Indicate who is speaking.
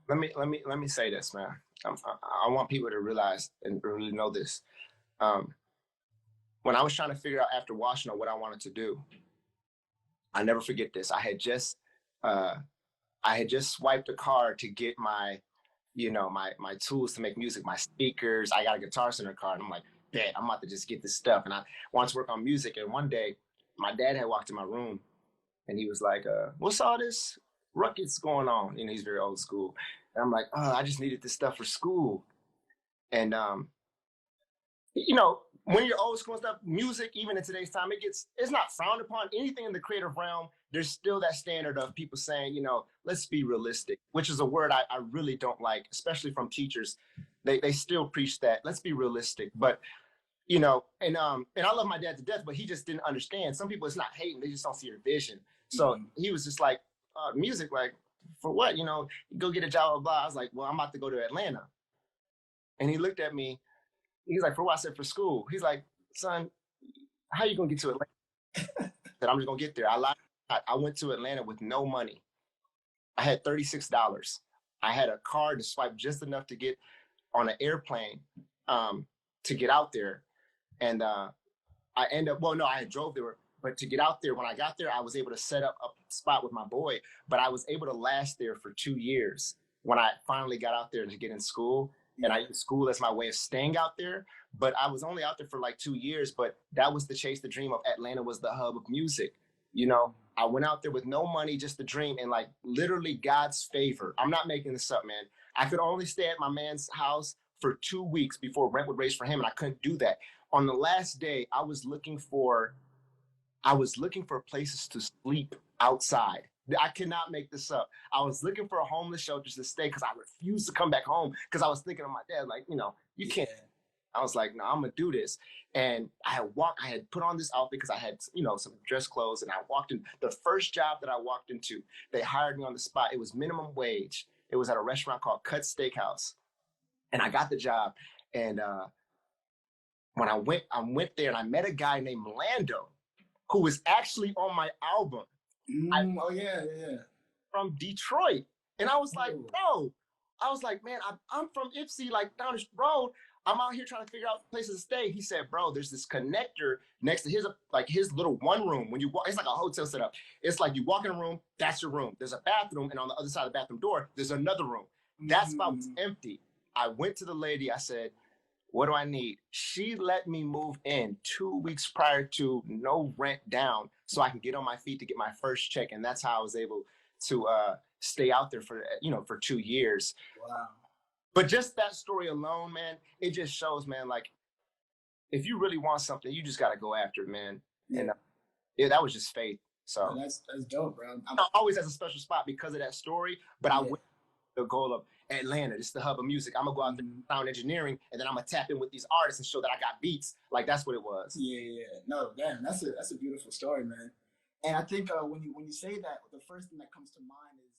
Speaker 1: let me say this, man. I want people to realize and really know this. Um, when I was trying to figure out after Washington what I wanted to do, I never forget this. Uh, I had just swiped a card to get my, my tools to make music, my speakers. I got a Guitar Center card. I'm like, bet I'm about to just get this stuff, and I want to work on music. And one day, my dad had walked in my room, and he was like, "What's all this ruckus going on?" He's very old school, and I'm like, "Oh, I just needed this stuff for school." And when you're old school and stuff, music, even in today's time, it's not frowned upon. Anything in the creative realm, there's still that standard of people saying, let's be realistic, which is a word I really don't like, especially from teachers. They still preach that, let's be realistic. But and I love my dad to death, but he just didn't understand. Some people, it's not hating, they just don't see your vision. So he was just like, music, like, for what? Go get a job, blah, blah. I was like, well, I'm about to go to Atlanta. And he looked at me. He's like, for what? I said, for school. He's like, son, how you gonna get to Atlanta? I said, I'm just gonna get there. I lied. I went to Atlanta with no money. I had $36. I had a card to swipe just enough to get on an airplane to get out there. And I ended up, well, no, I had drove there, but to get out there, when I got there, I was able to set up a spot with my boy, but I was able to last there for 2 years when I finally got out there to get in school. And I used school as my way of staying out there. But I was only out there for like 2 years, but that was the chase, the dream of Atlanta was the hub of music. I went out there with no money, just the dream, and like literally God's favor. I'm not making this up, man. I could only stay at my man's house for 2 weeks before rent would raise for him, and I couldn't do that. On the last day, I was looking for places to sleep outside. I cannot make this up. I was looking for a homeless shelter to stay because I refused to come back home because I was thinking of my dad, like, you can't. I was like, no, I'm gonna do this. And I had put on this outfit because I had, some dress clothes, and I walked in. The first job that I walked into, they hired me on the spot. It was minimum wage. It was at a restaurant called Cut Steakhouse. And I got the job. And when I went there and I met a guy named Lando, who was actually on my album.
Speaker 2: Oh yeah, yeah.
Speaker 1: From Detroit. And I was like, bro, man, I'm from Ipsy, like down the road. I'm out here trying to figure out places to stay. He said, bro, there's this connector next to his little one room. When you walk, it's like a hotel setup. It's like you walk in a room, that's your room. There's a bathroom, and on the other side of the bathroom door, there's another room. That spot was empty. I went to the lady, I said, what do I need? She let me move in 2 weeks prior to no rent down so I can get on my feet to get my first check. And that's how I was able to stay out there for 2 years.
Speaker 2: Wow.
Speaker 1: But just that story alone, man, it just shows, man, like, if you really want something, you just got to go after it, man. Yeah. And that was just faith. So
Speaker 2: that's dope, bro.
Speaker 1: Always has a special spot because of that story. But I went the goal of Atlanta. This is the hub of music. I'm gonna go out there sound engineering, and then I'm gonna tap in with these artists and show that I got beats. Like, that's what it was.
Speaker 2: Yeah. No, damn, that's a beautiful story, man. And I think when you say that, the first thing that comes to mind is